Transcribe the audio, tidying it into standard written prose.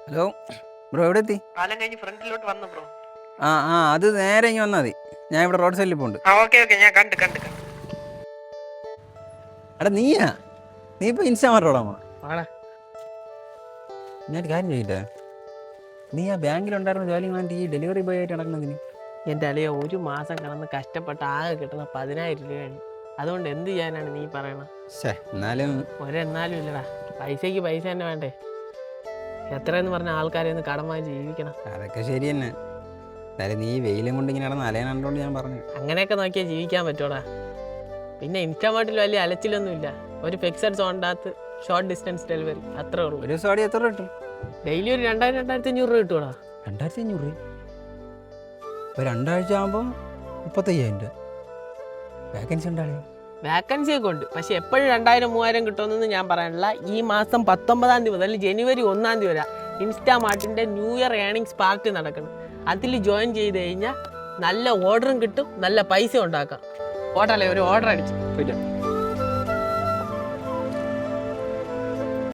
Hello bro, എവിടെ എത്തി? പാലം കഴിഞ്ഞ് ഫ്രണ്ടിലോട്ട് വന്നു ബ്രോ. അത് നേരെ ഇങ്ങ് വന്നാൽ മതി. ഞാൻ ഇവിടെ റോഡ് സൈഡിൽ പോകുന്നുണ്ട്. ഓക്കെ ഞാൻ കണ്ട്. എടാ നീ ഇപ്പോൾ ഇൻസ്റ്റാ മാറ്റോടാമോ? ആടാ ഞാനൊരു കാര്യം ചെയ്യില്ലേ, നീ ആ ബാങ്കിലുണ്ടായിരുന്ന ജോലി വേണ്ടി ഈ ഡെലിവറി ബോയ് ആയിട്ട് നടക്കുന്നതിന്? എൻ്റെ അളിയ ഒരു മാസം കിടന്ന് കഷ്ടപ്പെട്ട് ആകെ കിട്ടുന്ന 10,000 രൂപയാണ്. അതുകൊണ്ട് എന്ത് ചെയ്യാനാണ് നീ പറയണത്? എന്നാലും ഒരെന്നാലും ഇല്ലടാ, പൈസയ്ക്ക് പൈസ തന്നെ വേണ്ടേ? എത്രയെന്ന് പറഞ്ഞ ആൾക്കാരെ ഒന്ന് കടം വാങ്ങി ജീവിക്കണം. അതൊക്കെ ശരി തന്നെ. എന്നാലും നീ വെയിലും കൊണ്ട് ഇങ്ങനെ നടന്ന് അലയാനുണ്ടോണ്ട് ഞാൻ പറഞ്ഞു. അങ്ങനെയൊക്കെ നോക്കിയാൽ ജീവിക്കാൻ പറ്റൂടാ. പിന്നെ ഇൻസ്റ്റാമാർട്ടിൽ വലിയ അലച്ചിലൊന്നുമില്ല. ഒരു ഫിക്സഡ് സോണിനകത്ത് ഷോർട്ട് ഡിസ്റ്റൻസ് ഡെലിവറി, അത്രേ ഉള്ളൂ. ഒരു സോഡി എത്ര കിട്ടും? ഡെയിലി ഒരു 2,000-2,500 രൂപ കിട്ടൂടാ. 2,500 രൂപ? ഇപ്പോൾ 2 ആഴ്ച ആകുമ്പോൾ 35,000 രൂപ. വേക്കൻസി ഉണ്ടാളേ? വാക്കൻസി ഒക്കെ ഉണ്ട്, പക്ഷെ എപ്പോഴും 2,000-3,000 കിട്ടുമെന്നൊന്നും ഞാൻ പറയാനില്ല. ഈ മാസം 19-ാം തീയതി മുതൽ ജനുവരി 1-ാം തീയതി വരെ ഇൻസ്റ്റാമാർട്ടിൻ്റെ ന്യൂ ഇയർ ഏണിങ്സ് പാർട്ടി നടക്കണം. അതിൽ ജോയിൻ ചെയ്ത് കഴിഞ്ഞാൽ നല്ല ഓർഡറും കിട്ടും, നല്ല പൈസ ഉണ്ടാക്കാം. ഓട്ടല്ലേ, ഒരു ഓർഡർ അടിച്ചു.